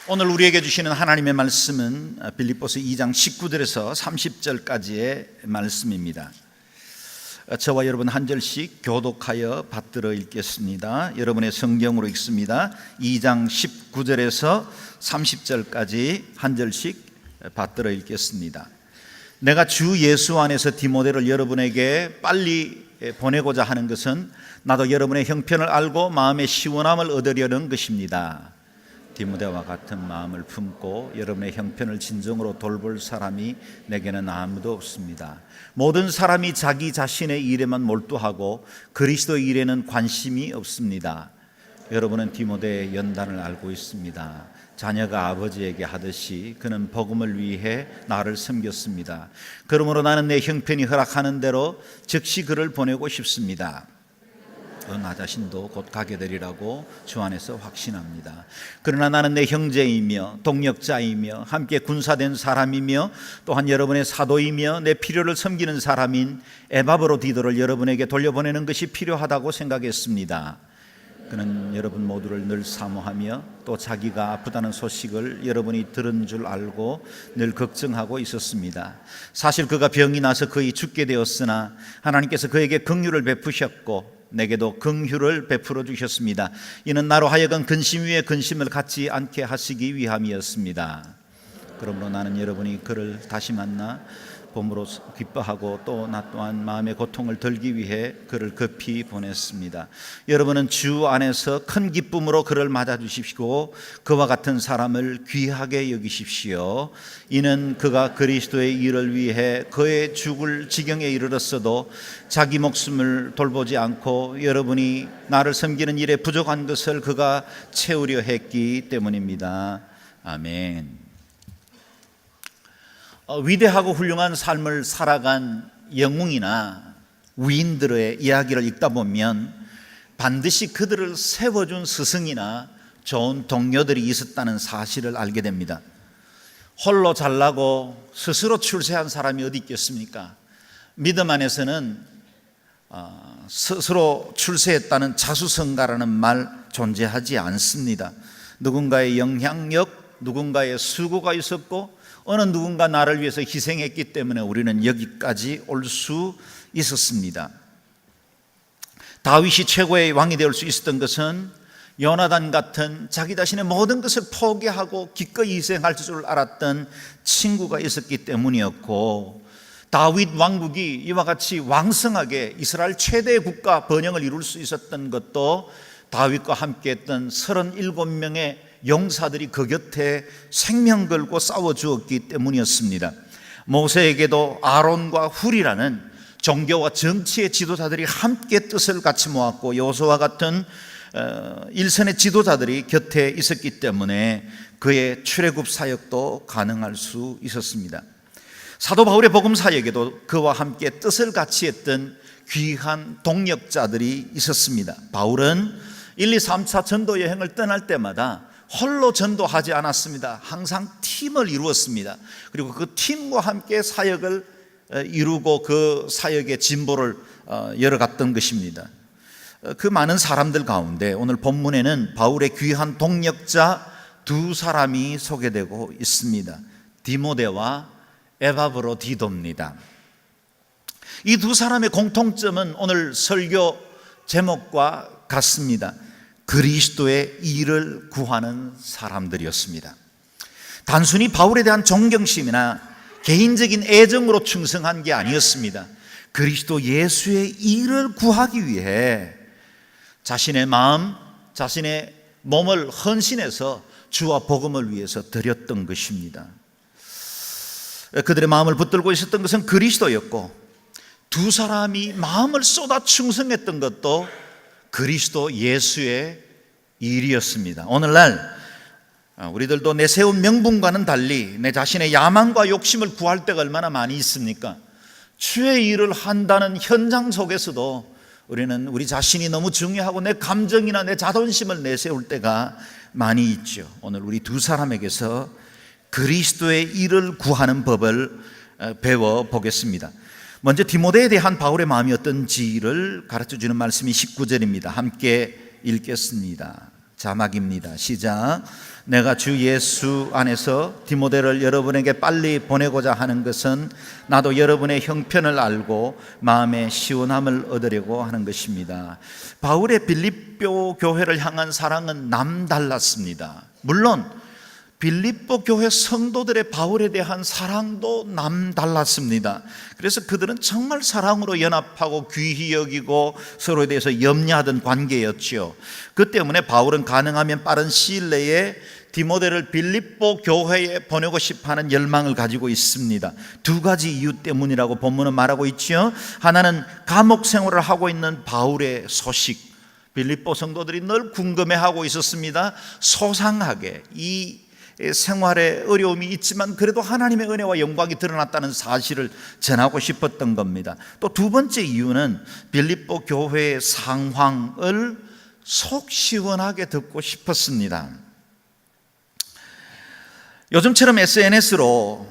오늘 우리에게 주시는 하나님의 말씀은 빌립보서 2장 19절에서 30절까지의 말씀입니다. 저와 여러분 한 절씩 교독하여 받들어 읽겠습니다. 여러분의 성경으로 읽습니다. 2장 19절에서 30절까지 한 절씩 받들어 읽겠습니다. 내가 주 예수 안에서 디모데를 여러분에게 빨리 보내고자 하는 것은 나도 여러분의 형편을 알고 마음의 시원함을 얻으려는 것입니다. 디모데와 같은 마음을 품고 여러분의 형편을 진정으로 돌볼 사람이 내게는 아무도 없습니다. 모든 사람이 자기 자신의 일에만 몰두하고 그리스도 일에는 관심이 없습니다. 여러분은 디모데의 연단을 알고 있습니다. 자녀가 아버지에게 하듯이 그는 복음을 위해 나를 섬겼습니다. 그러므로 나는 내 형편이 허락하는 대로 즉시 그를 보내고 싶습니다. 나 자신도 곧 가게 되리라고 주 안에서 확신합니다. 그러나 나는 내 형제이며 동력자이며 함께 군사된 사람이며 또한 여러분의 사도이며 내 필요를 섬기는 사람인 에바브로디도를 여러분에게 돌려보내는 것이 필요하다고 생각했습니다. 그는 여러분 모두를 늘 사모하며 또 자기가 아프다는 소식을 여러분이 들은 줄 알고 늘 걱정하고 있었습니다. 사실 그가 병이 나서 거의 죽게 되었으나 하나님께서 그에게 긍휼을 베푸셨고 내게도 긍휼을 베풀어 주셨습니다. 이는 나로 하여금 근심 위에 근심을 갖지 않게 하시기 위함이었습니다. 그러므로 나는 여러분이 그를 다시 만나 봄으로 기뻐하고 또 나 또한 마음의 고통을 덜기 위해 그를 급히 보냈습니다. 여러분은 주 안에서 큰 기쁨으로 그를 맞아주십시오. 그와 같은 사람을 귀하게 여기십시오. 이는 그가 그리스도의 일을 위해 그의 죽을 지경에 이르렀어도 자기 목숨을 돌보지 않고 여러분이 나를 섬기는 일에 부족한 것을 그가 채우려 했기 때문입니다. 아멘. 위대하고 훌륭한 삶을 살아간 영웅이나 위인들의 이야기를 읽다 보면 반드시 그들을 세워준 스승이나 좋은 동료들이 있었다는 사실을 알게 됩니다. 홀로 잘나고 스스로 출세한 사람이 어디 있겠습니까? 믿음 안에서는 스스로 출세했다는 자수성가라는 말 존재하지 않습니다. 누군가의 영향력, 누군가의 수고가 있었고 어느 누군가 나를 위해서 희생했기 때문에 우리는 여기까지 올 수 있었습니다. 다윗이 최고의 왕이 될 수 있었던 것은 요나단 같은 자기 자신의 모든 것을 포기하고 기꺼이 희생할 줄 알았던 친구가 있었기 때문이었고, 다윗 왕국이 이와 같이 왕성하게 이스라엘 최대의 국가 번영을 이룰 수 있었던 것도 다윗과 함께했던 37명의 용사들이 그 곁에 생명 걸고 싸워주었기 때문이었습니다. 모세에게도 아론과 훌이라는 종교와 정치의 지도자들이 함께 뜻을 같이 모았고 여호수아와 같은 일선의 지도자들이 곁에 있었기 때문에 그의 출애굽 사역도 가능할 수 있었습니다. 사도 바울의 복음 사역에도 그와 함께 뜻을 같이 했던 귀한 동력자들이 있었습니다. 바울은 1, 2, 3차 전도 여행을 떠날 때마다 홀로 전도하지 않았습니다. 항상 팀을 이루었습니다. 그리고 그 팀과 함께 사역을 이루고 그 사역의 진보를 열어갔던 것입니다. 그 많은 사람들 가운데 오늘 본문에는 바울의 귀한 동력자 두 사람이 소개되고 있습니다. 디모데와 에바브로디도입니다. 이 두 사람의 공통점은 오늘 설교 제목과 같습니다. 그리스도의 일을 구하는 사람들이었습니다. 단순히 바울에 대한 존경심이나 개인적인 애정으로 충성한 게 아니었습니다. 그리스도 예수의 일을 구하기 위해 자신의 마음, 자신의 몸을 헌신해서 주와 복음을 위해서 드렸던 것입니다. 그들의 마음을 붙들고 있었던 것은 그리스도였고, 두 사람이 마음을 쏟아 충성했던 것도 그리스도 예수의 일이었습니다. 오늘날 우리들도 내세운 명분과는 달리 내 자신의 야망과 욕심을 구할 때가 얼마나 많이 있습니까? 주의 일을 한다는 현장 속에서도 우리는 우리 자신이 너무 중요하고 내 감정이나 내 자존심을 내세울 때가 많이 있죠. 오늘 우리 두 사람에게서 그리스도의 일을 구하는 법을 배워보겠습니다. 먼저 디모데에 대한 바울의 마음이 어떤지를 가르쳐주는 말씀이 19절입니다. 함께 읽겠습니다. 자막입니다. 시작. 내가 주 예수 안에서 디모데를 여러분에게 빨리 보내고자 하는 것은 나도 여러분의 형편을 알고 마음의 시원함을 얻으려고 하는 것입니다. 바울의 빌립보 교회를 향한 사랑은 남달랐습니다. 물론 빌립보 교회 성도들의 바울에 대한 사랑도 남달랐습니다. 그래서 그들은 정말 사랑으로 연합하고 귀히 여기고 서로에 대해서 염려하던 관계였지요. 그 때문에 바울은 가능하면 빠른 시일 내에 디모데를 빌립보 교회에 보내고 싶어하는 열망을 가지고 있습니다. 두 가지 이유 때문이라고 본문은 말하고 있지요. 하나는 감옥 생활을 하고 있는 바울의 소식, 빌립보 성도들이 늘 궁금해하고 있었습니다. 소상하게 이 생활에 어려움이 있지만 그래도 하나님의 은혜와 영광이 드러났다는 사실을 전하고 싶었던 겁니다. 또 두 번째 이유는 빌립보 교회의 상황을 속 시원하게 듣고 싶었습니다. 요즘처럼 SNS로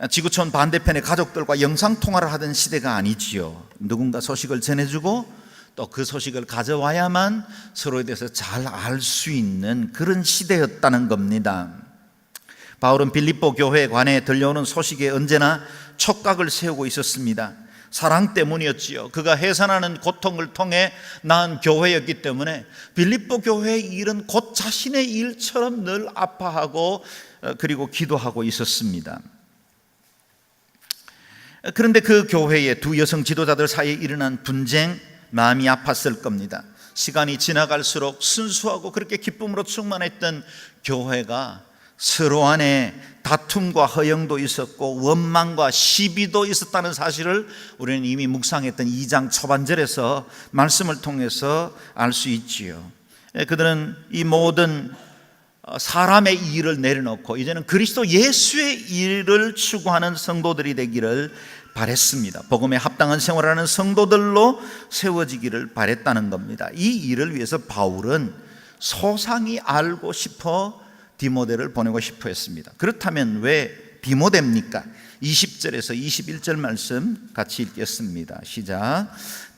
지구촌 반대편의 가족들과 영상통화를 하던 시대가 아니지요. 누군가 소식을 전해주고 또 그 소식을 가져와야만 서로에 대해서 잘 알 수 있는 그런 시대였다는 겁니다. 바울은 빌립보 교회에 관해 들려오는 소식에 언제나 촉각을 세우고 있었습니다. 사랑 때문이었지요. 그가 해산하는 고통을 통해 낳은 교회였기 때문에 빌립보 교회의 일은 곧 자신의 일처럼 늘 아파하고 그리고 기도하고 있었습니다. 그런데 그 교회의 두 여성 지도자들 사이에 일어난 분쟁, 마음이 아팠을 겁니다. 시간이 지나갈수록 순수하고 그렇게 기쁨으로 충만했던 교회가 서로 안에 다툼과 허영도 있었고 원망과 시비도 있었다는 사실을 우리는 이미 묵상했던 2장 초반절에서 말씀을 통해서 알 수 있지요. 그들은 이 모든 사람의 일을 내려놓고 이제는 그리스도 예수의 일을 추구하는 성도들이 되기를 바랬습니다. 복음에 합당한 생활하는 성도들로 세워지기를 바랬다는 겁니다. 이 일을 위해서 바울은 소상히 알고 싶어 디모데를 보내고 싶어 했습니다. 그렇다면 왜 디모데입니까? 20절에서 21절 말씀 같이 읽겠습니다. 시작.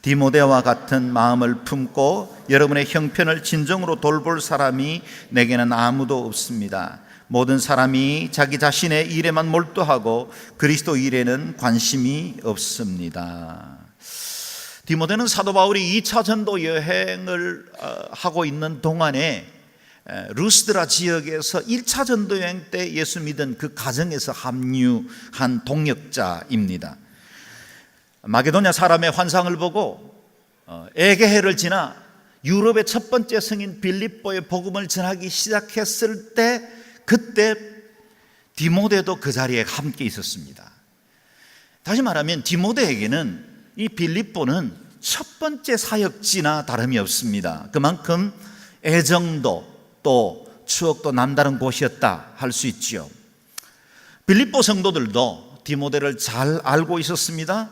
디모데와 같은 마음을 품고 여러분의 형편을 진정으로 돌볼 사람이 내게는 아무도 없습니다. 모든 사람이 자기 자신의 일에만 몰두하고 그리스도 일에는 관심이 없습니다. 디모데는 사도 바울이 2차 전도 여행을 하고 있는 동안에 루스드라 지역에서 1차 전도 여행 때 예수 믿은 그 가정에서 합류한 동역자입니다. 마게도냐 사람의 환상을 보고 에게해를 지나 유럽의 첫 번째 성인 빌립보의 복음을 전하기 시작했을 때 그때 디모데도 그 자리에 함께 있었습니다. 다시 말하면 디모데에게는 이 빌립보는 첫 번째 사역지나 다름이 없습니다. 그만큼 애정도 또 추억도 남다른 곳이었다 할 수 있지요. 빌립보 성도들도 디모데를 잘 알고 있었습니다.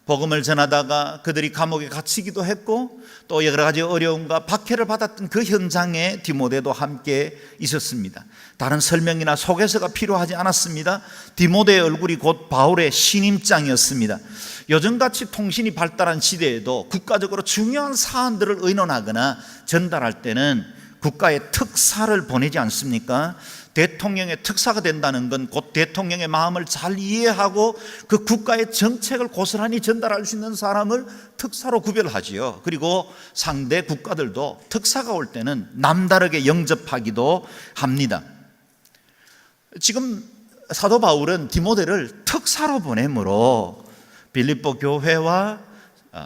복음을 전하다가 그들이 감옥에 갇히기도 했고 또 여러 가지 어려움과 박해를 받았던 그 현장에 디모데도 함께 있었습니다. 다른 설명이나 소개서가 필요하지 않았습니다. 디모데의 얼굴이 곧 바울의 신임장이었습니다. 요즘같이 통신이 발달한 시대에도 국가적으로 중요한 사안들을 의논하거나 전달할 때는 국가의 특사를 보내지 않습니까? 대통령의 특사가 된다는 건 곧 대통령의 마음을 잘 이해하고 그 국가의 정책을 고스란히 전달할 수 있는 사람을 특사로 구별하지요. 그리고 상대 국가들도 특사가 올 때는 남다르게 영접하기도 합니다. 지금 사도 바울은 디모데를 특사로 보내므로 빌립보 교회와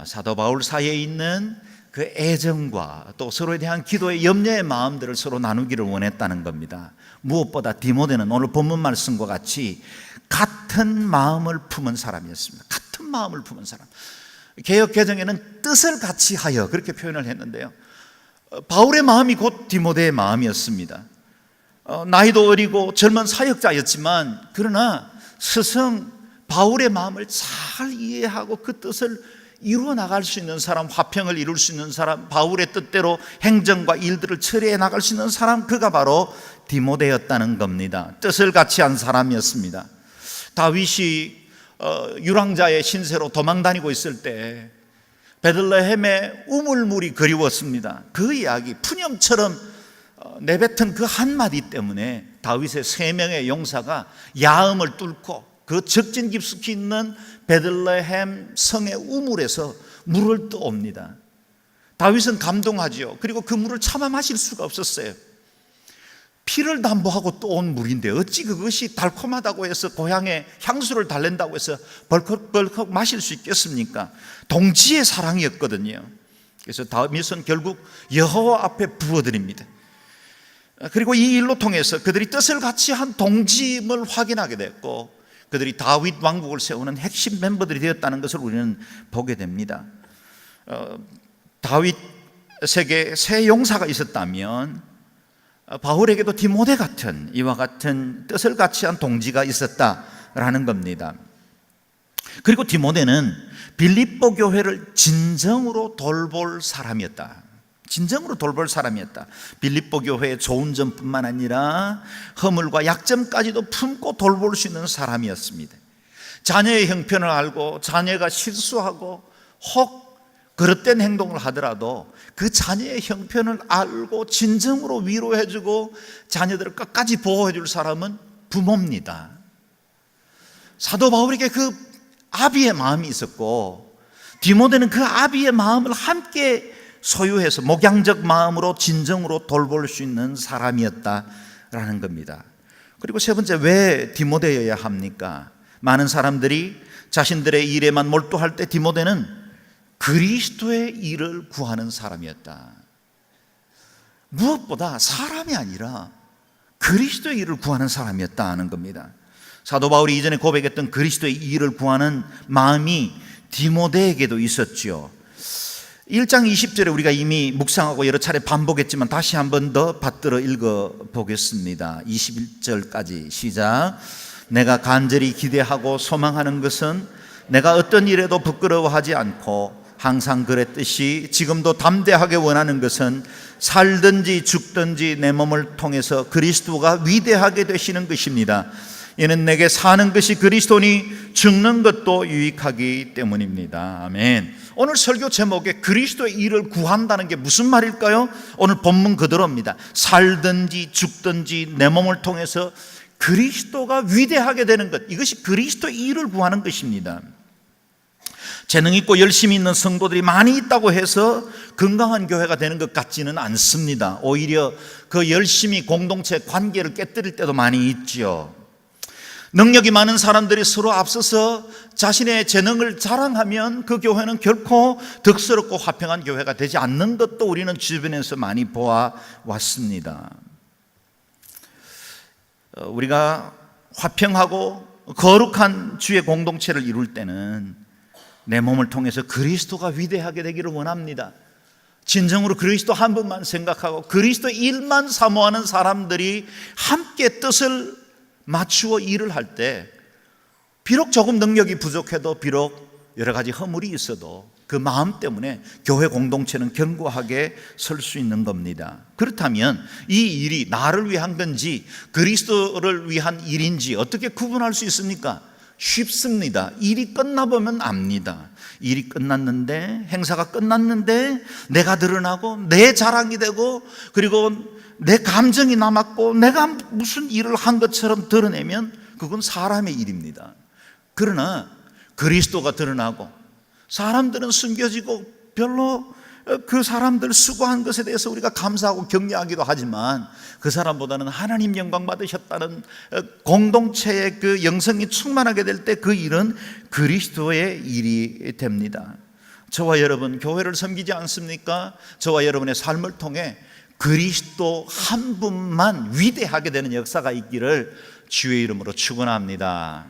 사도 바울 사이에 있는 그 애정과 또 서로에 대한 기도의 염려의 마음들을 서로 나누기를 원했다는 겁니다. 무엇보다 디모데는 오늘 본문 말씀과 같이 같은 마음을 품은 사람이었습니다. 같은 마음을 품은 사람. 개역 개정에는 뜻을 같이 하여 그렇게 표현을 했는데요. 바울의 마음이 곧 디모데의 마음이었습니다. 나이도 어리고 젊은 사역자였지만 그러나 스승 바울의 마음을 잘 이해하고 그 뜻을 이루어 나갈 수 있는 사람, 화평을 이룰 수 있는 사람, 바울의 뜻대로 행정과 일들을 처리해 나갈 수 있는 사람, 그가 바로 디모데였다는 겁니다. 뜻을 같이 한 사람이었습니다. 다윗이 유랑자의 신세로 도망다니고 있을 때 베들레헴의 우물물이 그리웠습니다. 그 이야기 푸념처럼 내뱉은 그 한마디 때문에 다윗의 3명의 용사가 야음을 뚫고 그 적진 깊숙이 있는 베들레헴 성의 우물에서 물을 떠옵니다. 다윗은 감동하죠. 그리고 그 물을 차마 마실 수가 없었어요. 피를 담보하고 떠온 물인데 어찌 그것이 달콤하다고 해서 고향에 향수를 달랜다고 해서 벌컥벌컥 마실 수 있겠습니까? 동지의 사랑이었거든요. 그래서 다윗은 결국 여호와 앞에 부어드립니다. 그리고 이 일로 통해서 그들이 뜻을 같이 한 동지임을 확인하게 됐고 그들이 다윗 왕국을 세우는 핵심 멤버들이 되었다는 것을 우리는 보게 됩니다. 다윗에게 세 용사가 있었다면 바울에게도 디모데 같은 이와 같은 뜻을 같이 한 동지가 있었다라는 겁니다. 그리고 디모데는 빌립보 교회를 진정으로 돌볼 사람이었다. 진정으로 돌볼 사람이었다. 빌립보 교회의 좋은 점뿐만 아니라 허물과 약점까지도 품고 돌볼 수 있는 사람이었습니다. 자녀의 형편을 알고 자녀가 실수하고 혹 그릇된 행동을 하더라도 그 자녀의 형편을 알고 진정으로 위로해주고 자녀들을 끝까지 보호해줄 사람은 부모입니다. 사도 바울에게 그 아비의 마음이 있었고 디모데는 그 아비의 마음을 함께 소유해서 목양적 마음으로 진정으로 돌볼 수 있는 사람이었다라는 겁니다. 그리고 세 번째, 왜 디모데여야 합니까? 많은 사람들이 자신들의 일에만 몰두할 때 디모데는 그리스도의 일을 구하는 사람이었다. 무엇보다 사람이 아니라 그리스도의 일을 구하는 사람이었다는 겁니다. 사도 바울이 이전에 고백했던 그리스도의 일을 구하는 마음이 디모데에게도 있었죠. 1장 20절에 우리가 이미 묵상하고 여러 차례 반복했지만 다시 한 번 더 받들어 읽어보겠습니다. 21절까지 시작. 내가 간절히 기대하고 소망하는 것은 내가 어떤 일에도 부끄러워하지 않고 항상 그랬듯이 지금도 담대하게 원하는 것은 살든지 죽든지 내 몸을 통해서 그리스도가 위대하게 되시는 것입니다. 이는 내게 사는 것이 그리스도니 죽는 것도 유익하기 때문입니다. 아멘. 오늘 설교 제목에 그리스도의 일을 구한다는 게 무슨 말일까요? 오늘 본문 그대로입니다. 살든지 죽든지 내 몸을 통해서 그리스도가 위대하게 되는 것, 이것이 그리스도의 일을 구하는 것입니다. 재능 있고 열심히 있는 성도들이 많이 있다고 해서 건강한 교회가 되는 것 같지는 않습니다. 오히려 그 열심히 공동체 관계를 깨뜨릴 때도 많이 있죠. 능력이 많은 사람들이 서로 앞서서 자신의 재능을 자랑하면 그 교회는 결코 덕스럽고 화평한 교회가 되지 않는 것도 우리는 주변에서 많이 보아왔습니다. 우리가 화평하고 거룩한 주의 공동체를 이룰 때는 내 몸을 통해서 그리스도가 위대하게 되기를 원합니다. 진정으로 그리스도 한 분만 생각하고 그리스도 일만 사모하는 사람들이 함께 뜻을 맞추어 일을 할 때 비록 조금 능력이 부족해도 비록 여러 가지 허물이 있어도 그 마음 때문에 교회 공동체는 견고하게 설 수 있는 겁니다. 그렇다면 이 일이 나를 위한 건지 그리스도를 위한 일인지 어떻게 구분할 수 있습니까? 쉽습니다. 일이 끝나보면 압니다. 일이 끝났는데, 행사가 끝났는데 내가 드러나고 내 자랑이 되고 그리고 내 감정이 남았고 내가 무슨 일을 한 것처럼 드러내면 그건 사람의 일입니다. 그러나 그리스도가 드러나고 사람들은 숨겨지고 별로 그 사람들 수고한 것에 대해서 우리가 감사하고 격려하기도 하지만 그 사람보다는 하나님 영광 받으셨다는 공동체의 그 영성이 충만하게 될 때 그 일은 그리스도의 일이 됩니다. 저와 여러분 교회를 섬기지 않습니까? 저와 여러분의 삶을 통해 그리스도 한 분만 위대하게 되는 역사가 있기를 주의 이름으로 축원합니다.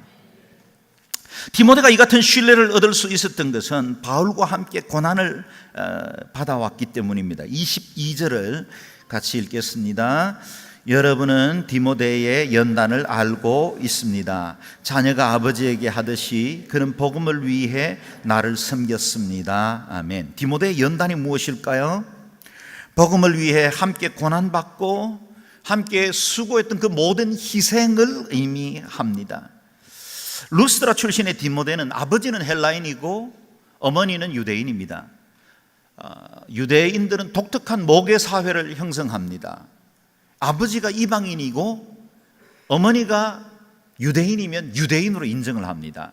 디모데가 이 같은 신뢰를 얻을 수 있었던 것은 바울과 함께 고난을 받아왔기 때문입니다. 22절을 같이 읽겠습니다. 여러분은 디모데의 연단을 알고 있습니다. 자녀가 아버지에게 하듯이 그는 복음을 위해 나를 섬겼습니다. 아멘. 디모데의 연단이 무엇일까요? 복음을 위해 함께 고난받고 함께 수고했던 그 모든 희생을 의미합니다. 루스드라 출신의 디모데는 아버지는 헬라인이고 어머니는 유대인입니다. 유대인들은 독특한 모계 사회를 형성합니다. 아버지가 이방인이고 어머니가 유대인이면 유대인으로 인정을 합니다.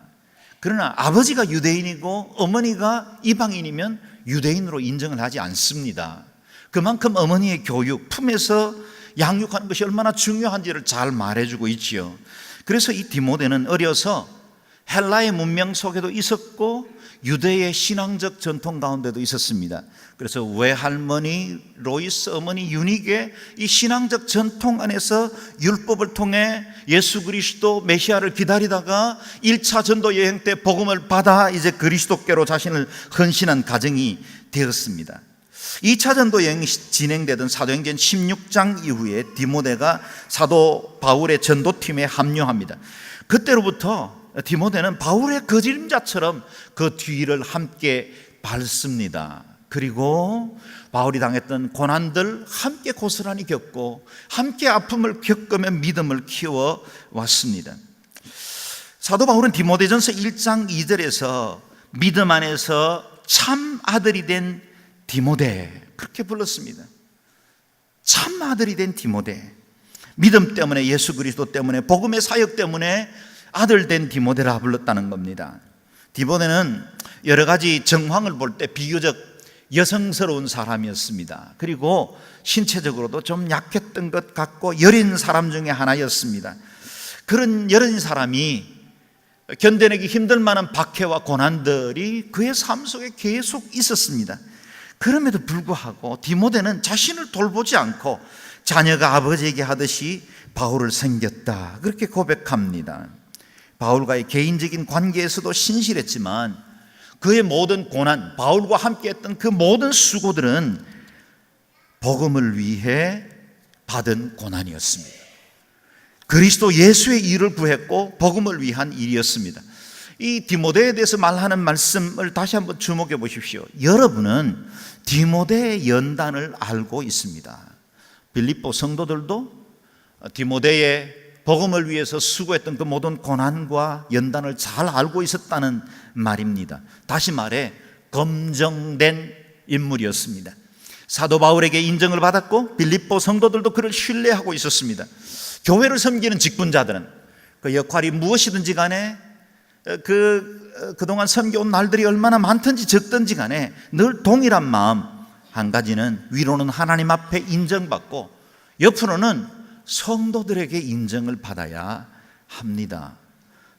그러나 아버지가 유대인이고 어머니가 이방인이면 유대인으로 인정을 하지 않습니다. 그만큼 어머니의 교육, 품에서 양육하는 것이 얼마나 중요한지를 잘 말해주고 있지요. 그래서 이 디모데는 어려서 헬라의 문명 속에도 있었고 유대의 신앙적 전통 가운데도 있었습니다. 그래서 외할머니 로이스, 어머니 유닉의 이 신앙적 전통 안에서 율법을 통해 예수 그리스도 메시아를 기다리다가 1차 전도 여행 때 복음을 받아 이제 그리스도께로 자신을 헌신한 가정이 되었습니다. 2차 전도 여행이 진행되던 사도행전 16장 이후에 디모데가 사도 바울의 전도팀에 합류합니다. 그때로부터 디모데는 바울의 거짓임자처럼 그 뒤를 함께 밟습니다. 그리고 바울이 당했던 고난들 함께 고스란히 겪고 함께 아픔을 겪으며 믿음을 키워왔습니다. 사도 바울은 디모데전서 1장 2절에서 믿음 안에서 참 아들이 된 디모데 그렇게 불렀습니다. 참 아들이 된 디모데, 믿음 때문에, 예수 그리스도 때문에, 복음의 사역 때문에 아들 된 디모데라 불렀다는 겁니다. 디모데는 여러 가지 정황을 볼 때 비교적 여성스러운 사람이었습니다. 그리고 신체적으로도 좀 약했던 것 같고 여린 사람 중에 하나였습니다. 그런 여린 사람이 견뎌내기 힘들 만한 박해와 고난들이 그의 삶 속에 계속 있었습니다. 그럼에도 불구하고 디모데는 자신을 돌보지 않고 자녀가 아버지에게 하듯이 바울을 섬겼다, 그렇게 고백합니다. 바울과의 개인적인 관계에서도 신실했지만 그의 모든 고난, 바울과 함께했던 그 모든 수고들은 복음을 위해 받은 고난이었습니다. 그리스도 예수의 일을 구했고 복음을 위한 일이었습니다. 이 디모데에 대해서 말하는 말씀을 다시 한번 주목해 보십시오. 여러분은 디모데의 연단을 알고 있습니다. 빌립보 성도들도 디모데의 복음을 위해서 수고했던 그 모든 고난과 연단을 잘 알고 있었다는 말입니다. 다시 말해 검증된 인물이었습니다. 사도 바울에게 인정을 받았고 빌립보 성도들도 그를 신뢰하고 있었습니다. 교회를 섬기는 직분자들은 그 역할이 무엇이든지 간에 그동안 섬겨온 날들이 얼마나 많든지 적든지 간에 늘 동일한 마음, 한 가지는 위로는 하나님 앞에 인정받고 옆으로는 성도들에게 인정을 받아야 합니다.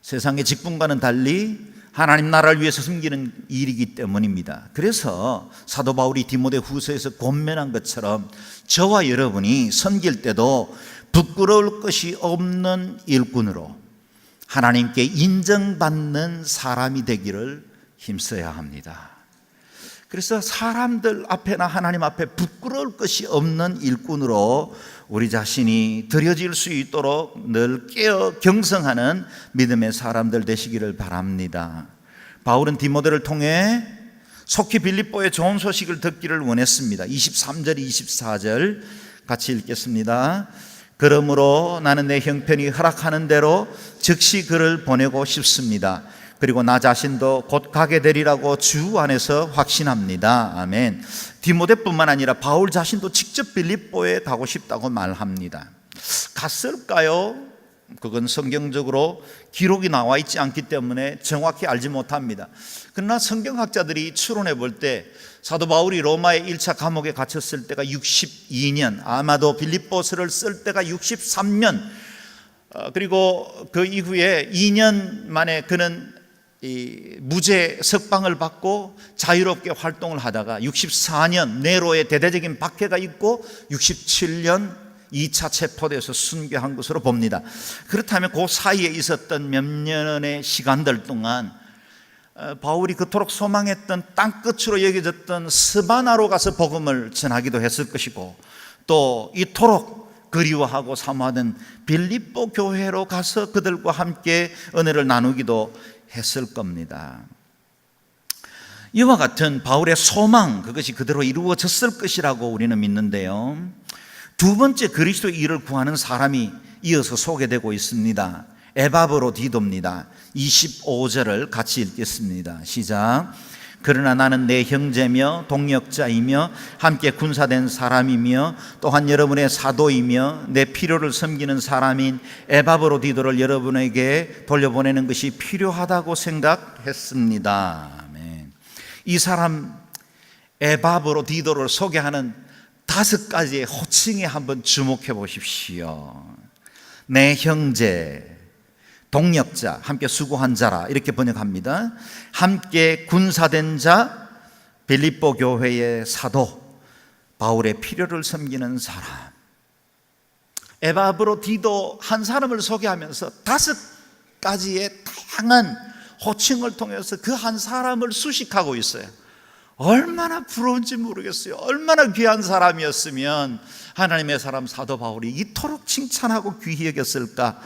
세상의 직분과는 달리 하나님 나라를 위해서 섬기는 일이기 때문입니다. 그래서 사도 바울이 디모데 후서에서 권면한 것처럼 저와 여러분이 섬길 때도 부끄러울 것이 없는 일꾼으로 하나님께 인정받는 사람이 되기를 힘써야 합니다. 그래서 사람들 앞에나 하나님 앞에 부끄러울 것이 없는 일꾼으로 우리 자신이 드려질 수 있도록 늘 깨어 경성하는 믿음의 사람들 되시기를 바랍니다. 바울은 디모데를 통해 속히 빌립보의 좋은 소식을 듣기를 원했습니다. 23절, 24절 같이 읽겠습니다. 그러므로 나는 내 형편이 허락하는 대로 즉시 그를 보내고 싶습니다. 그리고 나 자신도 곧 가게 되리라고 주 안에서 확신합니다. 아멘. 디모데뿐만 아니라 바울 자신도 직접 빌립보에 가고 싶다고 말합니다. 갔을까요? 그건 성경적으로 기록이 나와 있지 않기 때문에 정확히 알지 못합니다. 그러나 성경학자들이 추론해 볼 때 사도 바울이 로마의 1차 감옥에 갇혔을 때가 62년, 아마도 빌립보서를 쓸 때가 63년, 그리고 그 이후에 2년 만에 그는 이 무죄 석방을 받고 자유롭게 활동을 하다가 64년 네로의 대대적인 박해가 있고 67년 2차 체포돼서 순교한 것으로 봅니다. 그렇다면 그 사이에 있었던 몇 년의 시간들 동안 바울이 그토록 소망했던 땅끝으로 여겨졌던 스바나로 가서 복음을 전하기도 했을 것이고, 또 이토록 그리워하고 사모하던 빌립보 교회로 가서 그들과 함께 은혜를 나누기도 했을 겁니다. 이와 같은 바울의 소망, 그것이 그대로 이루어졌을 것이라고 우리는 믿는데요. 두 번째 그리스도의 일을 구하는 사람이 이어서 소개되고 있습니다. 에바브로디도입니다. 25절을 같이 읽겠습니다. 시작. 그러나 나는 내 형제며 동역자이며 함께 군사된 사람이며 또한 여러분의 사도이며 내 필요를 섬기는 사람인 에바브로디도를 여러분에게 돌려보내는 것이 필요하다고 생각했습니다. 아멘. 이 사람 에바브로디도를 소개하는 5가지의 호칭에 한번 주목해 보십시오. 내 형제, 동역자, 함께 수고한 자라 이렇게 번역합니다. 함께 군사된 자, 빌립보 교회의 사도, 바울의 필요를 섬기는 사람. 에바브로디도 한 사람을 소개하면서 5가지의 다양한 호칭을 통해서 그 한 사람을 수식하고 있어요. 얼마나 부러운지 모르겠어요. 얼마나 귀한 사람이었으면 하나님의 사람 사도 바울이 이토록 칭찬하고 귀히 여겼을까.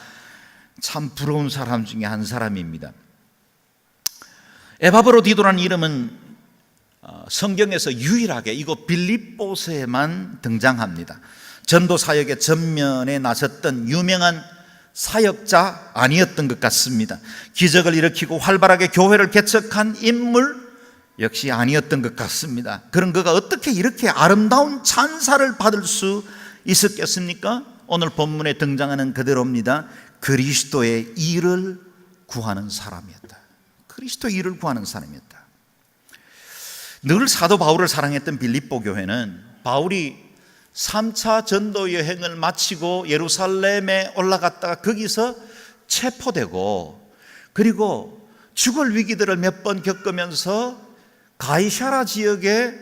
참 부러운 사람 중에 한 사람입니다. 에바브로디도라는 이름은 성경에서 유일하게 이곳 빌립보서에만 등장합니다. 전도 사역의 전면에 나섰던 유명한 사역자 아니었던 것 같습니다. 기적을 일으키고 활발하게 교회를 개척한 인물 역시 아니었던 것 같습니다. 그런 그가 어떻게 이렇게 아름다운 찬사를 받을 수 있었겠습니까? 오늘 본문에 등장하는 그대로입니다. 그리스도의 일을 구하는 사람이었다. 그리스도의 일을 구하는 사람이었다. 늘 사도 바울을 사랑했던 빌립보 교회는 바울이 3차 전도 여행을 마치고 예루살렘에 올라갔다가 거기서 체포되고 그리고 죽을 위기들을 몇 번 겪으면서 가이사라 지역에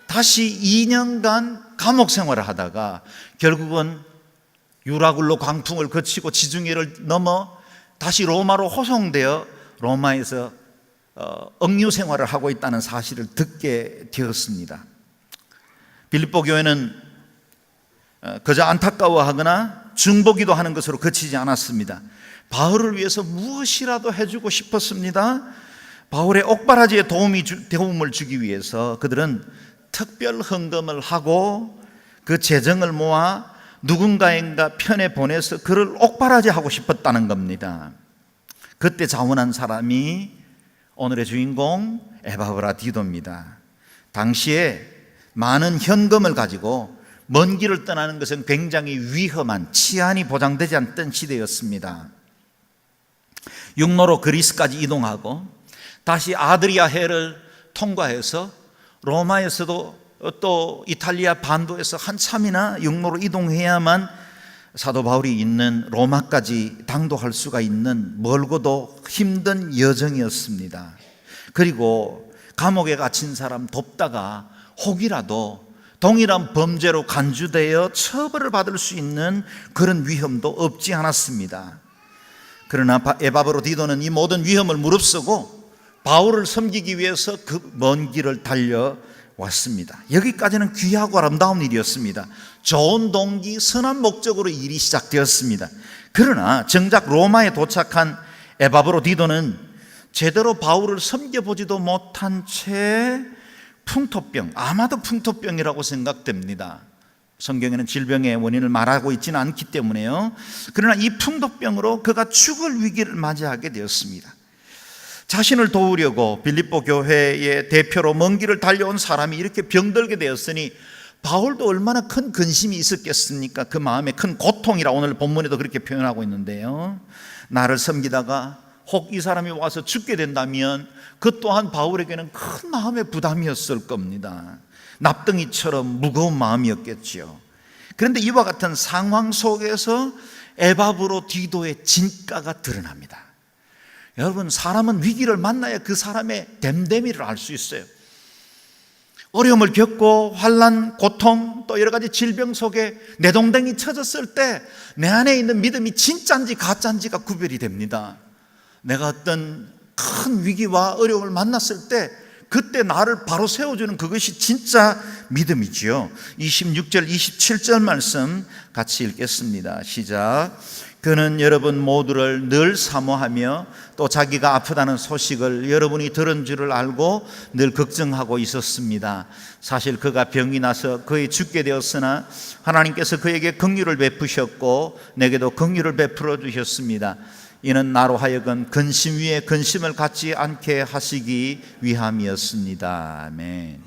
다시 2년간 감옥 생활을 하다가 결국은 유라굴로 광풍을 거치고 지중해를 넘어 다시 로마로 호송되어 로마에서 억류 생활을 하고 있다는 사실을 듣게 되었습니다. 빌립보 교회는 그저 안타까워하거나 중보기도 하는 것으로 그치지 않았습니다. 바울을 위해서 무엇이라도 해주고 싶었습니다. 바울의 옥바라지에 도움을 주기 위해서 그들은 특별 헌금을 하고 그 재정을 모아 누군가인가 편에 보내서 그를 옥바라지하고 싶었다는 겁니다. 그때 자원한 사람이 오늘의 주인공 에바브라디도입니다. 당시에 많은 현금을 가지고 먼 길을 떠나는 것은 굉장히 위험한, 치안이 보장되지 않던 시대였습니다. 육로로 그리스까지 이동하고 다시 아드리아해를 통과해서 로마에서도 또 이탈리아 반도에서 한참이나 육로로 이동해야만 사도 바울이 있는 로마까지 당도할 수가 있는 멀고도 힘든 여정이었습니다. 그리고 감옥에 갇힌 사람 돕다가 혹이라도 동일한 범죄로 간주되어 처벌을 받을 수 있는 그런 위험도 없지 않았습니다. 그러나 에바브로디도는 이 모든 위험을 무릅쓰고 바울을 섬기기 위해서 그 먼 길을 달려왔습니다. 여기까지는 귀하고 아름다운 일이었습니다. 좋은 동기, 선한 목적으로 일이 시작되었습니다. 그러나 정작 로마에 도착한 에바브로디도는 제대로 바울을 섬겨보지도 못한 채 풍토병, 아마도 풍토병이라고 생각됩니다. 성경에는 질병의 원인을 말하고 있지는 않기 때문에요. 그러나 이 풍토병으로 그가 죽을 위기를 맞이하게 되었습니다. 자신을 도우려고 빌립보 교회의 대표로 먼 길을 달려온 사람이 이렇게 병들게 되었으니 바울도 얼마나 큰 근심이 있었겠습니까? 그 마음에 큰 고통이라 오늘 본문에도 그렇게 표현하고 있는데요. 나를 섬기다가 혹 이 사람이 와서 죽게 된다면 그 또한 바울에게는 큰 마음의 부담이었을 겁니다. 납덩이처럼 무거운 마음이었겠지요. 그런데 이와 같은 상황 속에서 에바브로디도의 진가가 드러납니다. 여러분, 사람은 위기를 만나야 그 사람의 됨됨이를 알 수 있어요. 어려움을 겪고 환난, 고통, 또 여러 가지 질병 속에 내동댕이 쳐졌을 때 내 안에 있는 믿음이 진짜인지 가짜인지가 구별이 됩니다. 내가 어떤 큰 위기와 어려움을 만났을 때 그때 나를 바로 세워주는 그것이 진짜 믿음이지요. 26절, 27절 말씀 같이 읽겠습니다. 시작. 그는 여러분 모두를 늘 사모하며 또 자기가 아프다는 소식을 여러분이 들은 줄을 알고 늘 걱정하고 있었습니다. 사실 그가 병이 나서 거의 죽게 되었으나 하나님께서 그에게 긍휼을 베푸셨고 내게도 긍휼을 베풀어 주셨습니다. 이는 나로 하여금 근심 위에 근심을 갖지 않게 하시기 위함이었습니다. 아멘.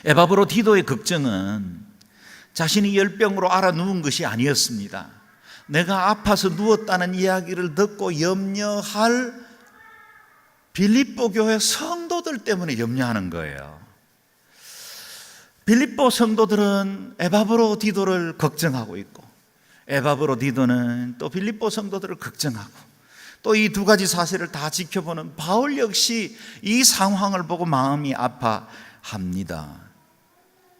에바브로디도의 걱정은 자신이 열병으로 앓아 누운 것이 아니었습니다. 내가 아파서 누웠다는 이야기를 듣고 염려할 빌립보 교회 성도들 때문에 염려하는 거예요. 빌립보 성도들은 에바브로디도를 걱정하고 있고, 에바브로디도는 또 빌립보 성도들을 걱정하고, 또 이 두 가지 사실을 다 지켜보는 바울 역시 이 상황을 보고 마음이 아파합니다.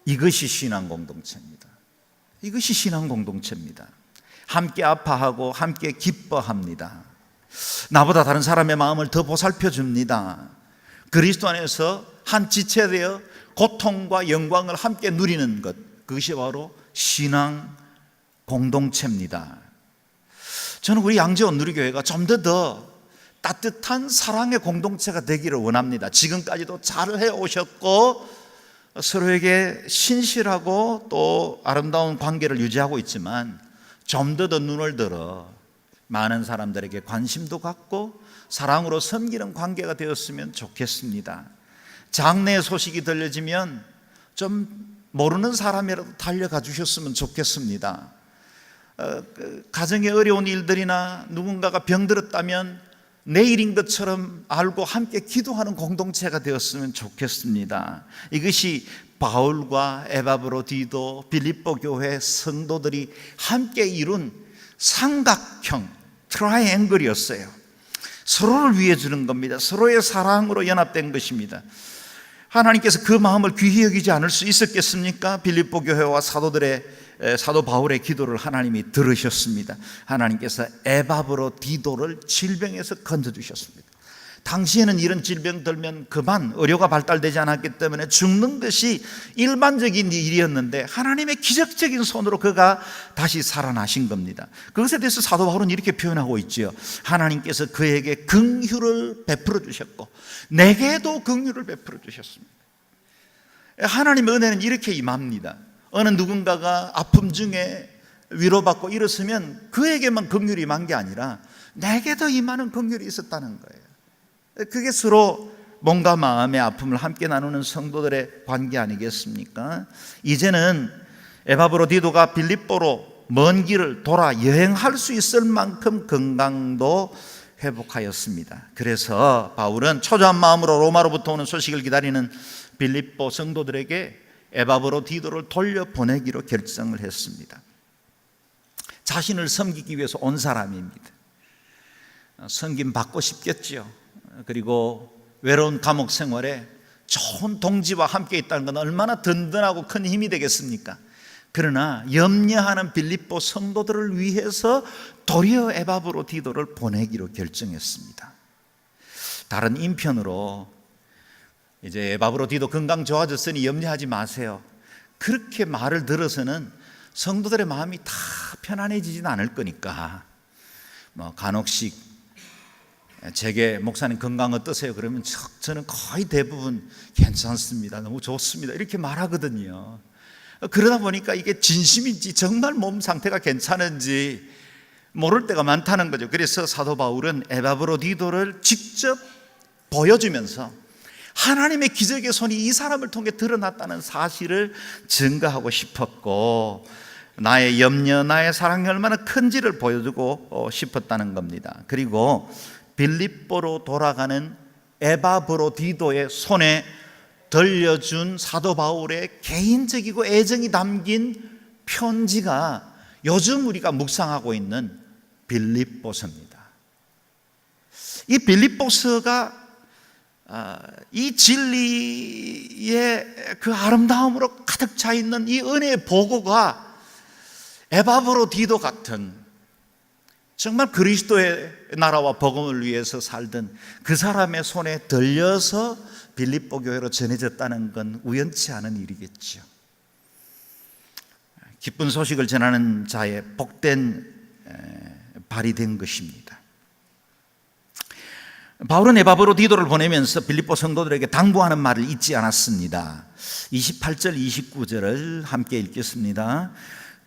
이것이 신앙 공동체입니다. 이것이 신앙 공동체입니다. 함께 아파하고 함께 기뻐합니다. 나보다 다른 사람의 마음을 더 보살펴 줍니다. 그리스도 안에서 한 지체되어 고통과 영광을 함께 누리는 것, 그것이 바로 신앙 공동체입니다. 저는 우리 양재원 누리교회가 좀 더 따뜻한 사랑의 공동체가 되기를 원합니다. 지금까지도 잘 해오셨고 서로에게 신실하고 또 아름다운 관계를 유지하고 있지만 좀 더 눈을 들어 많은 사람들에게 관심도 갖고 사랑으로 섬기는 관계가 되었으면 좋겠습니다. 장례 소식이 들려지면 좀 모르는 사람이라도 달려가 주셨으면 좋겠습니다. 가정에 어려운 일들이나 누군가가 병들었다면 내일인 것처럼 알고 함께 기도하는 공동체가 되었으면 좋겠습니다. 이것이 바울과 에바브로디도 빌립보 교회 성도들이 함께 이룬 삼각형 트라이앵글이었어요. 서로를 위해 주는 겁니다. 서로의 사랑으로 연합된 것입니다. 하나님께서 그 마음을 귀히 여기지 않을 수 있었겠습니까? 빌립보 교회와 사도 바울의 기도를 하나님이 들으셨습니다. 하나님께서 에바브로디도를 질병에서 건져주셨습니다. 당시에는 이런 질병 들면 그만 의료가 발달되지 않았기 때문에 죽는 것이 일반적인 일이었는데 하나님의 기적적인 손으로 그가 다시 살아나신 겁니다. 그것에 대해서 사도 바울은 이렇게 표현하고 있지요. 하나님께서 그에게 긍휼을 베풀어 주셨고 내게도 긍휼을 베풀어 주셨습니다. 하나님의 은혜는 이렇게 임합니다. 어느 누군가가 아픔 중에 위로받고 일었으면 그에게만 긍휼이 임한 게 아니라 내게도 임하는 긍휼이 있었다는 거예요. 그게 서로 몸과 마음의 아픔을 함께 나누는 성도들의 관계 아니겠습니까? 이제는 에바브로디도가 빌립보로 먼 길을 돌아 여행할 수 있을 만큼 건강도 회복하였습니다. 그래서 바울은 초조한 마음으로 로마로부터 오는 소식을 기다리는 빌립보 성도들에게 에바브로디도를 돌려보내기로 결정을 했습니다. 자신을 섬기기 위해서 온 사람입니다. 섬김 받고 싶겠지요. 그리고 외로운 감옥 생활에 좋은 동지와 함께 있다는 건 얼마나 든든하고 큰 힘이 되겠습니까? 그러나 염려하는 빌립보 성도들을 위해서 도리어 에바브로디도를 보내기로 결정했습니다. 다른 인편으로 이제 에바브로디도 건강 좋아졌으니 염려하지 마세요. 그렇게 말을 들어서는 성도들의 마음이 다 편안해지지는 않을 거니까 간혹씩 제게 목사님 건강 어떠세요? 그러면 저는 거의 대부분 괜찮습니다. 너무 좋습니다. 이렇게 말하거든요. 그러다 보니까 이게 진심인지 정말 몸 상태가 괜찮은지 모를 때가 많다는 거죠. 그래서 사도 바울은 에바브로디도를 직접 보여주면서 하나님의 기적의 손이 이 사람을 통해 드러났다는 사실을 증거하고 싶었고 나의 염려, 나의 사랑이 얼마나 큰지를 보여주고 싶었다는 겁니다. 그리고 빌립보로 돌아가는 에바브로디도의 손에 들려준 사도 바울의 개인적이고 애정이 담긴 편지가 요즘 우리가 묵상하고 있는 빌립보서입니다. 이 빌립보서가 이 진리의 그 아름다움으로 가득 차 있는 이 은혜의 보고가 에바브로디도 같은 정말 그리스도의 나라와 복음을 위해서 살던 그 사람의 손에 들려서 빌립보 교회로 전해졌다는 건 우연치 않은 일이겠죠. 기쁜 소식을 전하는 자의 복된 발이 된 것입니다. 바울은 에바브로디도를 보내면서 빌립보 성도들에게 당부하는 말을 잊지 않았습니다. 28절 29절을 함께 읽겠습니다.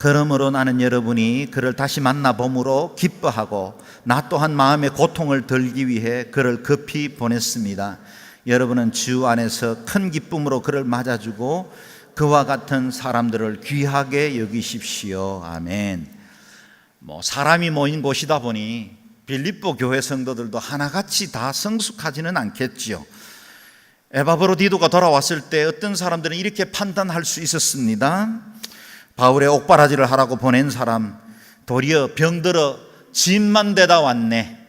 그러므로 나는 여러분이 그를 다시 만나봄으로 기뻐하고 나 또한 마음의 고통을 덜기 위해 그를 급히 보냈습니다. 여러분은 주 안에서 큰 기쁨으로 그를 맞아주고 그와 같은 사람들을 귀하게 여기십시오. 아멘. 사람이 모인 곳이다 보니 빌립보 교회 성도들도 하나같이 다 성숙하지는 않겠지요. 에바브로디도가 돌아왔을 때 어떤 사람들은 이렇게 판단할 수 있었습니다. 바울의 옥바라지를 하라고 보낸 사람 도리어 병들어 짐만 대다 왔네.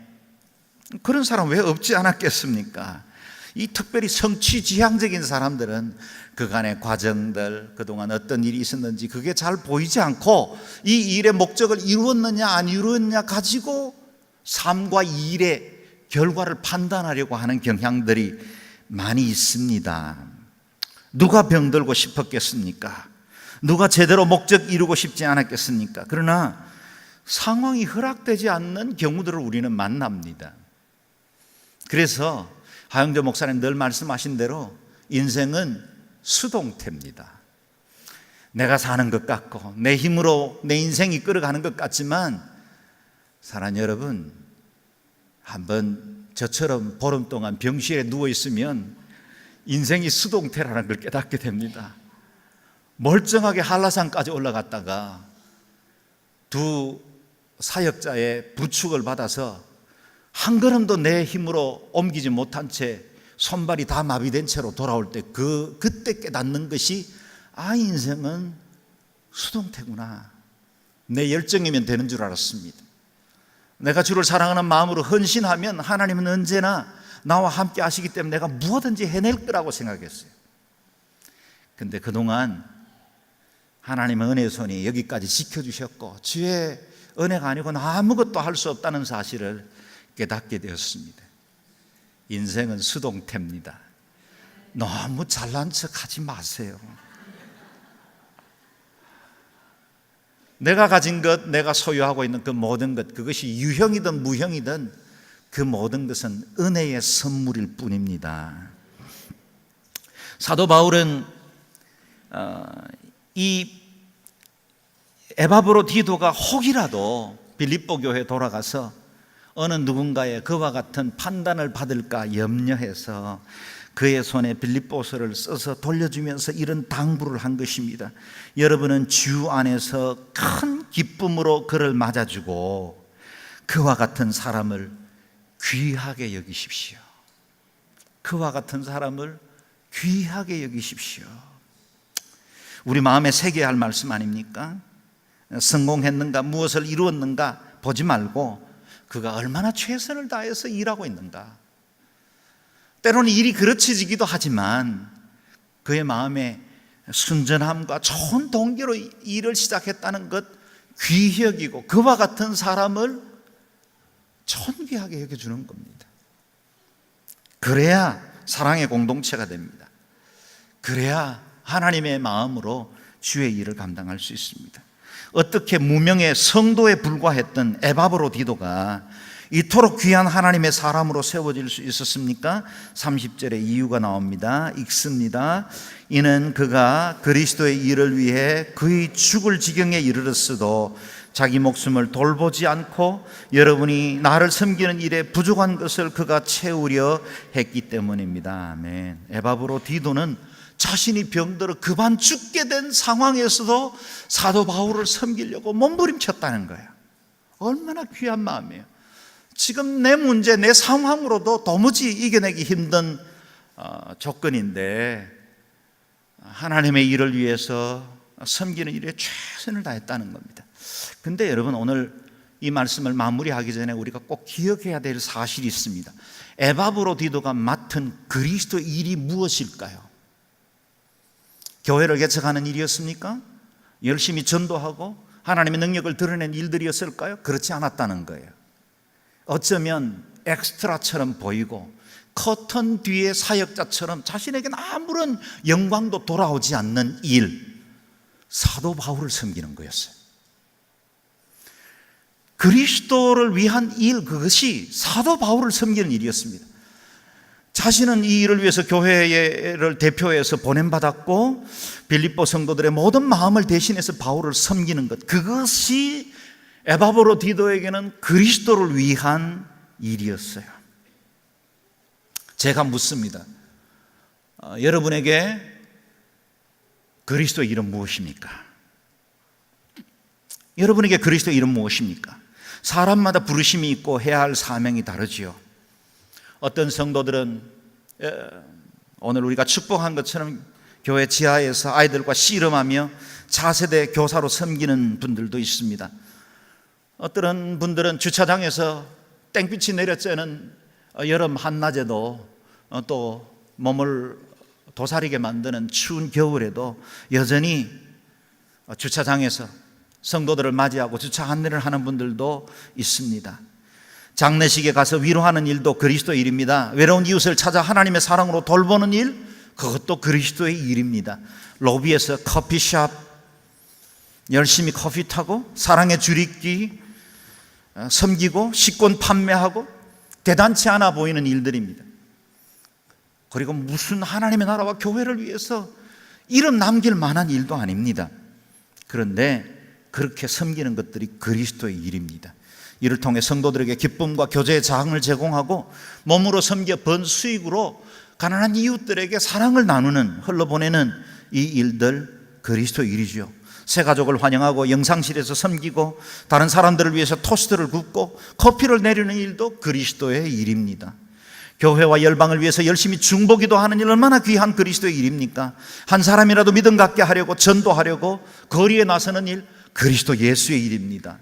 그런 사람 왜 없지 않았겠습니까? 이 특별히 성취지향적인 사람들은 그간의 과정들, 그동안 어떤 일이 있었는지 그게 잘 보이지 않고 이 일의 목적을 이루었느냐 안 이루었느냐 가지고 삶과 일의 결과를 판단하려고 하는 경향들이 많이 있습니다. 누가 병들고 싶었겠습니까? 누가 제대로 목적 이루고 싶지 않았겠습니까? 그러나 상황이 허락되지 않는 경우들을 우리는 만납니다. 그래서 하영조 목사님 늘 말씀하신 대로 인생은 수동태입니다. 내가 사는 것 같고 내 힘으로 내 인생이 끌어가는 것 같지만 사랑하는 여러분, 한번 저처럼 보름 동안 병실에 누워 있으면 인생이 수동태라는 걸 깨닫게 됩니다. 멀쩡하게 한라산까지 올라갔다가 두 사역자의 부축을 받아서 한 걸음도 내 힘으로 옮기지 못한 채 손발이 다 마비된 채로 돌아올 때 그때 깨닫는 것이 인생은 수동태구나. 내 열정이면 되는 줄 알았습니다. 내가 주를 사랑하는 마음으로 헌신하면 하나님은 언제나 나와 함께 하시기 때문에 내가 무엇든지 해낼 거라고 생각했어요. 근데 그동안 하나님의 은혜의 손이 여기까지 지켜주셨고 주의 은혜가 아니고는 아무것도 할 수 없다는 사실을 깨닫게 되었습니다. 인생은 수동태입니다. 너무 잘난 척 하지 마세요. 내가 가진 것, 내가 소유하고 있는 그 모든 것, 그것이 유형이든 무형이든 그 모든 것은 은혜의 선물일 뿐입니다. 사도 바울은 이 에바브로디도가 혹이라도 빌립보 교회에 돌아가서 어느 누군가의 그와 같은 판단을 받을까 염려해서 그의 손에 빌립보서를 써서 돌려주면서 이런 당부를 한 것입니다. 여러분은 주 안에서 큰 기쁨으로 그를 맞아주고 그와 같은 사람을 귀하게 여기십시오. 그와 같은 사람을 귀하게 여기십시오. 우리 마음에 새겨야 할 말씀 아닙니까? 성공했는가, 무엇을 이루었는가 보지 말고 그가 얼마나 최선을 다해서 일하고 있는가. 때로는 일이 그르쳐지기도 하지만 그의 마음에 순전함과 좋은 동기로 일을 시작했다는 것 귀히 여기고 그와 같은 사람을 존귀하게 여겨주는 겁니다. 그래야 사랑의 공동체가 됩니다. 그래야 하나님의 마음으로 주의 일을 감당할 수 있습니다. 어떻게 무명의 성도에 불과했던 에바브로디도가 이토록 귀한 하나님의 사람으로 세워질 수 있었습니까? 30절에 이유가 나옵니다. 읽습니다. 이는 그가 그리스도의 일을 위해 그의 죽을 지경에 이르렀어도 자기 목숨을 돌보지 않고 여러분이 나를 섬기는 일에 부족한 것을 그가 채우려 했기 때문입니다. 아멘. 에바브로디도는 자신이 병들어 급한 죽게 된 상황에서도 사도 바울을 섬기려고 몸부림쳤다는 거예요. 얼마나 귀한 마음이에요. 지금 내 문제, 내 상황으로도 도무지 이겨내기 힘든 조건인데 하나님의 일을 위해서 섬기는 일에 최선을 다했다는 겁니다. 근데 여러분, 오늘 이 말씀을 마무리하기 전에 우리가 꼭 기억해야 될 사실이 있습니다. 에바브로디도가 맡은 그리스도 일이 무엇일까요? 교회를 개척하는 일이었습니까? 열심히 전도하고 하나님의 능력을 드러낸 일들이었을까요? 그렇지 않았다는 거예요. 어쩌면 엑스트라처럼 보이고 커튼 뒤의 사역자처럼 자신에게는 아무런 영광도 돌아오지 않는 일, 사도 바울을 섬기는 거였어요. 그리스도를 위한 일, 그것이 사도 바울을 섬기는 일이었습니다. 자신은 이 일을 위해서 교회를 대표해서 보냄받았고 빌립보 성도들의 모든 마음을 대신해서 바울을 섬기는 것, 그것이 에바브로디도에게는 그리스도를 위한 일이었어요. 제가 묻습니다. 여러분에게 그리스도의 일은 무엇입니까? 여러분에게 그리스도의 일은 무엇입니까? 사람마다 부르심이 있고 해야 할 사명이 다르지요. 어떤 성도들은 오늘 우리가 축복한 것처럼 교회 지하에서 아이들과 씨름하며 차세대 교사로 섬기는 분들도 있습니다. 어떤 분들은 주차장에서 땡빛이 내려쬐는 여름 한낮에도 또 몸을 도사리게 만드는 추운 겨울에도 여전히 주차장에서 성도들을 맞이하고 주차 안내를 하는 분들도 있습니다. 장례식에 가서 위로하는 일도 그리스도의 일입니다. 외로운 이웃을 찾아 하나님의 사랑으로 돌보는 일, 그것도 그리스도의 일입니다. 로비에서 커피숍 열심히 커피 타고 사랑의 줄잇기 섬기고 식권 판매하고 대단치 않아 보이는 일들입니다. 그리고 무슨 하나님의 나라와 교회를 위해서 이름 남길 만한 일도 아닙니다. 그런데 그렇게 섬기는 것들이 그리스도의 일입니다. 이를 통해 성도들에게 기쁨과 교제의 자흥을 제공하고 몸으로 섬겨 번 수익으로 가난한 이웃들에게 사랑을 나누는, 흘러보내는 이 일들, 그리스도의 일이죠. 새 가족을 환영하고 영상실에서 섬기고 다른 사람들을 위해서 토스트를 굽고 커피를 내리는 일도 그리스도의 일입니다. 교회와 열방을 위해서 열심히 중보기도 하는 일, 얼마나 귀한 그리스도의 일입니까? 한 사람이라도 믿음 갖게 하려고 전도하려고 거리에 나서는 일, 그리스도 예수의 일입니다.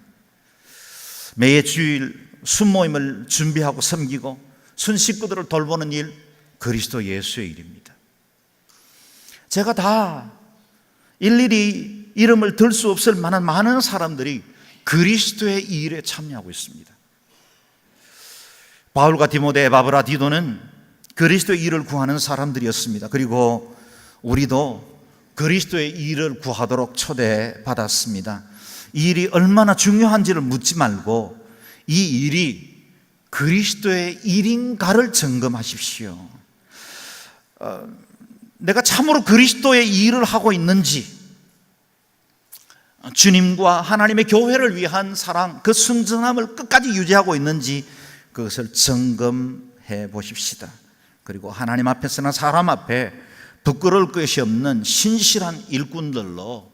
매해 주일 순모임을 준비하고 섬기고 순 식구들을 돌보는 일, 그리스도 예수의 일입니다. 제가 다 일일이 이름을 들 수 없을 만한 많은 사람들이 그리스도의 이 일에 참여하고 있습니다. 바울과 디모데, 에바브라디도는 그리스도의 일을 구하는 사람들이었습니다. 그리고 우리도 그리스도의 일을 구하도록 초대받았습니다. 이 일이 얼마나 중요한지를 묻지 말고 이 일이 그리스도의 일인가를 점검하십시오. 내가 참으로 그리스도의 일을 하고 있는지, 주님과 하나님의 교회를 위한 사랑, 그 순전함을 끝까지 유지하고 있는지 그것을 점검해 보십시다. 그리고 하나님 앞에서나 사람 앞에 부끄러울 것이 없는 신실한 일꾼들로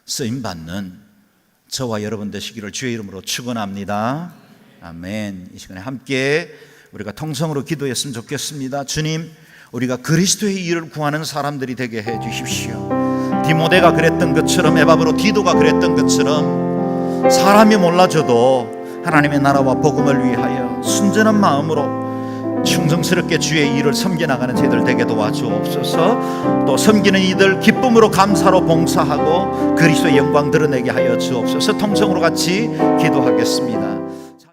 쓰임받는 저와 여러분 되시기를 주의 이름으로 축원합니다. 아멘. 이 시간에 함께 우리가 통성으로 기도했으면 좋겠습니다. 주님, 우리가 그리스도의 일을 구하는 사람들이 되게 해 주십시오. 디모데가 그랬던 것처럼, 에바브로디도가 그랬던 것처럼 사람이 몰라줘도 하나님의 나라와 복음을 위하여 순전한 마음으로 충성스럽게 주의 일을 섬겨나가는 저희들 되게 도와주옵소서. 또 섬기는 이들 기쁨으로 감사로 봉사하고 그리스도의 영광 드러내게 하여 주옵소서. 통성으로 같이 기도하겠습니다.